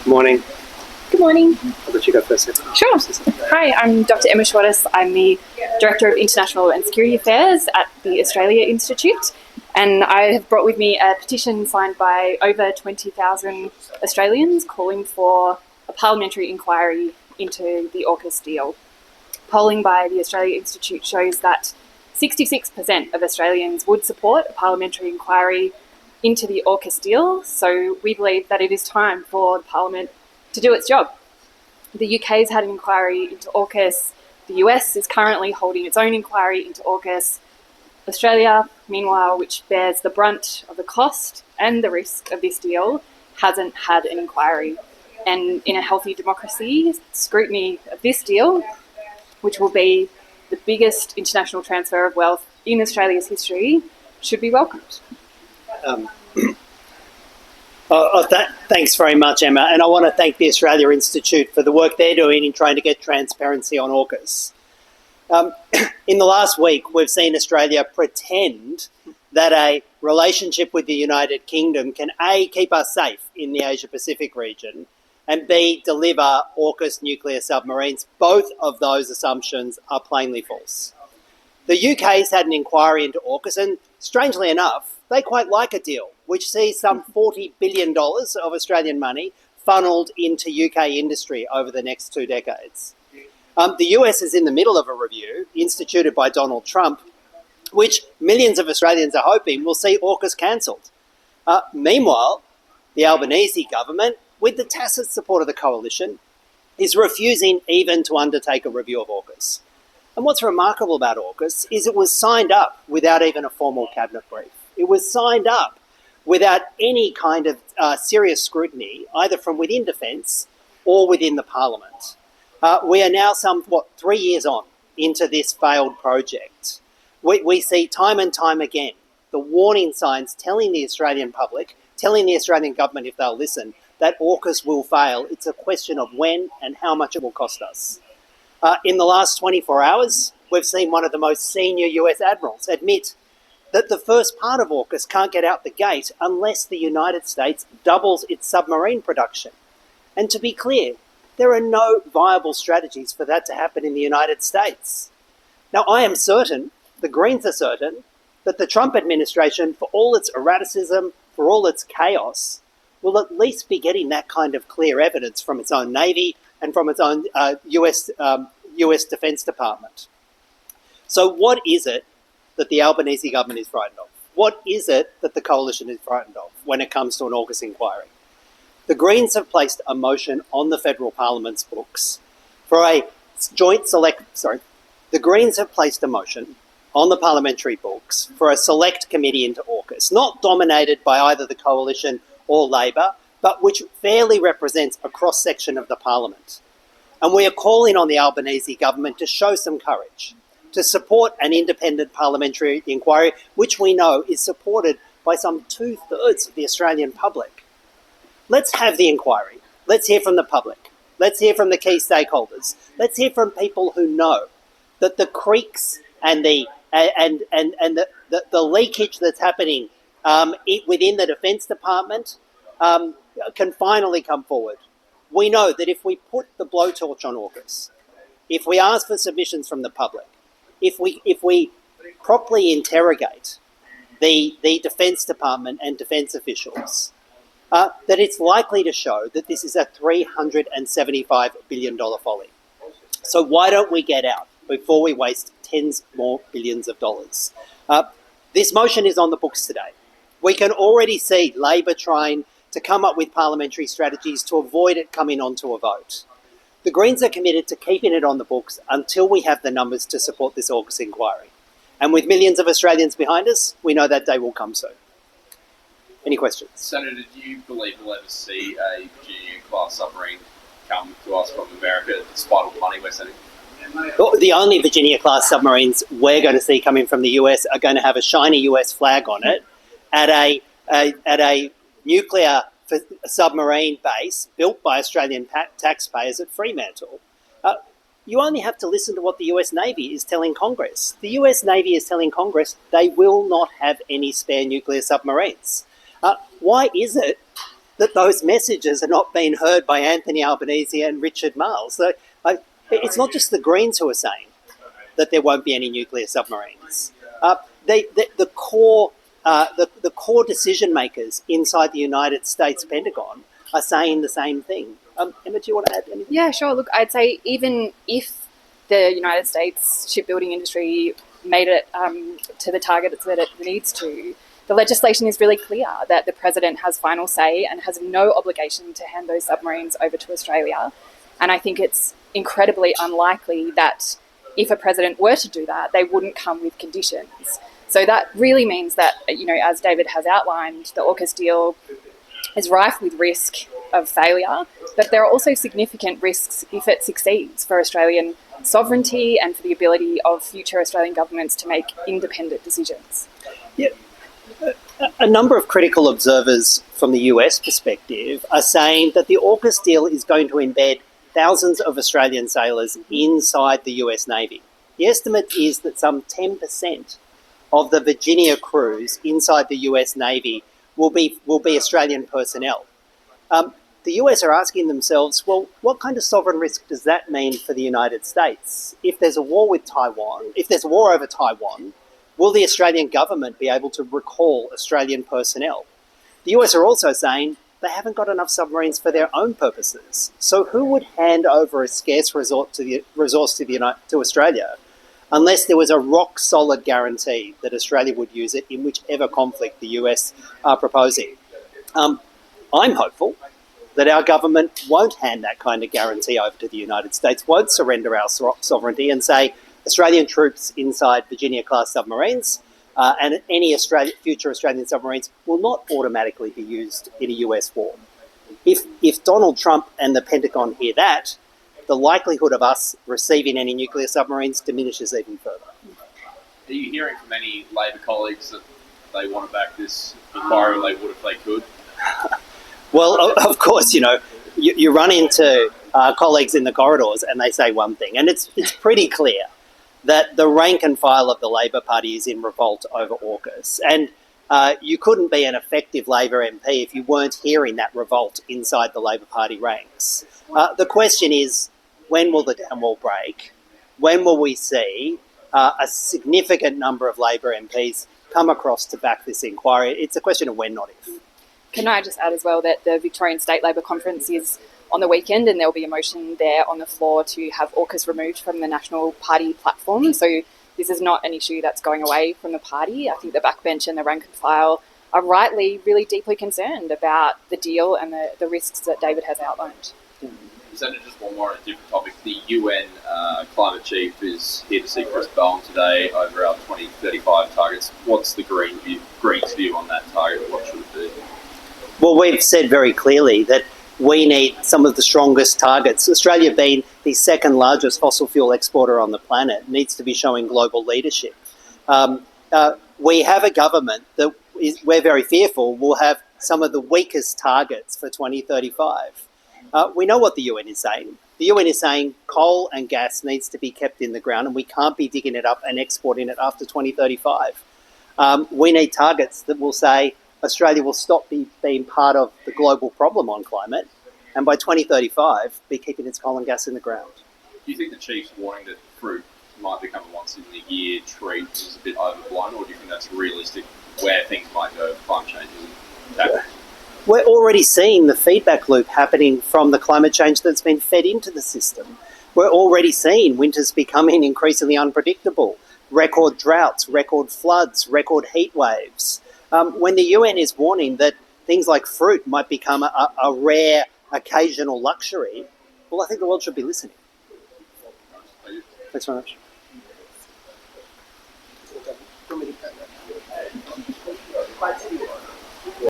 Morning. Good morning. I'll let you go first. Sure. Hi, I'm Dr. Emma Shortis. I'm the Director of International and Security Affairs at the Australia Institute, and I have brought with me a petition signed by over 20,000 Australians calling for a parliamentary inquiry into the AUKUS deal. Polling by the Australia Institute shows that 66% of Australians would support a parliamentary inquiry into the AUKUS deal, so we believe that it is time for the Parliament to do its job. The UK has had an inquiry into AUKUS. The US is currently holding its own inquiry into AUKUS. Australia, meanwhile, which bears the brunt of the cost and the risk of this deal, hasn't had an inquiry. And in a healthy democracy, scrutiny of this deal, which will be the biggest international transfer of wealth in Australia's history, should be welcomed. Thanks very much, Emma. And I want to thank the Australia Institute for the work they're doing in trying to get transparency on AUKUS. In the last week, we've seen Australia pretend that a relationship with the United Kingdom can A, keep us safe in the Asia-Pacific region, and B, deliver AUKUS nuclear submarines. Both of those assumptions are plainly false. The UK's had an inquiry into AUKUS, and strangely enough, they quite like a deal which sees some $40 billion of Australian money funneled into UK industry over the next 2 decades. The US is in the middle of a review instituted by Donald Trump, which millions of Australians are hoping will see AUKUS cancelled. Meanwhile, the Albanese government, with the tacit support of the coalition, is refusing even to undertake a review of AUKUS. And what's remarkable about AUKUS is it was signed up without even a formal cabinet brief. It was signed up without any kind of serious scrutiny, either from within Defence or within the Parliament. We are now 3 years on into this failed project. We see time and time again the warning signs telling the Australian public, telling the Australian government, if they'll listen, that AUKUS will fail. It's a question of when and how much it will cost us. In the last 24 hours, we've seen one of the most senior US admirals admit that the first part of AUKUS can't get out the gate unless the United States doubles its submarine production. And to be clear, there are no viable strategies for that to happen in the United States. Now, I am certain, the Greens are certain, that the Trump administration, for all its erraticism, for all its chaos, will at least be getting that kind of clear evidence from its own Navy and from its own US Defence Department. So what is it that the Albanese government is frightened of? What is it that the coalition is frightened of when it comes to an AUKUS inquiry? The Greens have placed a motion on the federal parliament's books for a the Greens have placed a motion on the parliamentary books for a select committee into AUKUS, not dominated by either the coalition or Labor, but which fairly represents a cross-section of the parliament. And we are calling on the Albanese government to show some courage, to support an independent parliamentary inquiry, which we know is supported by some 2/3 of the Australian public. Let's have the inquiry. Let's hear from the public. Let's hear from the key stakeholders. Let's hear from people who know that the creaks and the leakage that's happening within the Defence Department can finally come forward. We know that if we put the blowtorch on AUKUS, if we ask for submissions from the public, if we properly interrogate the Defence Department and defence officials, that it's likely to show that this is a $375 billion folly. So why don't we get out before we waste tens more billions of dollars? This motion is on the books today. We can already see Labor trying to come up with parliamentary strategies to avoid it coming onto a vote. The Greens are committed to keeping it on the books until we have the numbers to support this AUKUS inquiry. And with millions of Australians behind us, we know that day will come soon. Any questions? Senator, do you believe we'll ever see a Virginia-class submarine come to us from America despite all the money we're sending? The only Virginia-class submarines we're going to see coming from the US are going to have a shiny US flag on it at a nuclear submarine base built by Australian taxpayers at Fremantle. You only have to listen to what the US Navy is telling Congress. The US Navy is telling Congress they will not have any spare nuclear submarines. Why is it that those messages are not being heard by Anthony Albanese and Richard Marles. So it's not just the Greens who are saying that there won't be any nuclear submarines. The core decision makers inside the United States Pentagon are saying the same thing. Emma, do you want to add anything? Yeah, sure. Look, I'd say even if the United States shipbuilding industry made it to the target that it needs to, the legislation is really clear that the president has final say and has no obligation to hand those submarines over to Australia. And I think it's incredibly unlikely that if a president were to do that, they wouldn't come with conditions. So that really means that, as David has outlined, the AUKUS deal is rife with risk of failure, but there are also significant risks if it succeeds for Australian sovereignty and for the ability of future Australian governments to make independent decisions. Yeah. A number of critical observers from the US perspective are saying that the AUKUS deal is going to embed thousands of Australian sailors inside the US Navy. The estimate is that some 10% of the Virginia crews inside the US Navy will be Australian personnel. The US are asking themselves, well, what kind of sovereign risk does that mean for the United States? If there's a war with Taiwan, if there's a war over Taiwan, will the Australian government be able to recall Australian personnel? The US are also saying they haven't got enough submarines for their own purposes. So who would hand over a scarce resource to Australia unless there was a rock-solid guarantee that Australia would use it in whichever conflict the US are proposing? I'm hopeful that our government won't hand that kind of guarantee over to the United States, won't surrender our sovereignty and say Australian troops inside Virginia-class submarines and any future Australian submarines will not automatically be used in a US war. If Donald Trump and the Pentagon hear that, the likelihood of us receiving any nuclear submarines diminishes even further. Are you hearing from any Labor colleagues that they want to back this inquiry, or they would if they could? Well, of course, you run into colleagues in the corridors and they say one thing, and it's pretty clear that the rank and file of the Labor Party is in revolt over AUKUS. And you couldn't be an effective Labor MP if you weren't hearing that revolt inside the Labor Party ranks. The question is, when will the dam wall break? When will we see a significant number of Labor MPs come across to back this inquiry? It's a question of when, not if. Can I just add as well that the Victorian State Labor Conference is on the weekend, and there'll be a motion there on the floor to have AUKUS removed from the National Party platform. So this is not an issue that's going away from the party. I think the backbench and the rank and file are rightly really deeply concerned about the deal and the risks that David has outlined. Senator, just one more on a different topic. The UN climate chief is here to see Chris Bowen today over our 2035 targets. What's the Greens' view on that target? What should it be? Well, we've said very clearly that we need some of the strongest targets. Australia, being the second largest fossil fuel exporter on the planet, needs to be showing global leadership. We have a government that we're very fearful will have some of the weakest targets for 2035. We know what the UN is saying. The UN is saying coal and gas needs to be kept in the ground and we can't be digging it up and exporting it after 2035. We need targets that will say Australia will stop being part of the global problem on climate and by 2035 be keeping its coal and gas in the ground. Do you think the chief's warning that fruit might become a once-in-a-year treat is a bit overblown, or do you think that's realistic where things might go if climate change isn't happening? We're already seeing the feedback loop happening from the climate change that's been fed into the system. We're already seeing winters becoming increasingly unpredictable, record droughts, record floods, record heat waves. When the UN is warning that things like fruit might become a rare occasional luxury, well, I think the world should be listening. Thanks very much.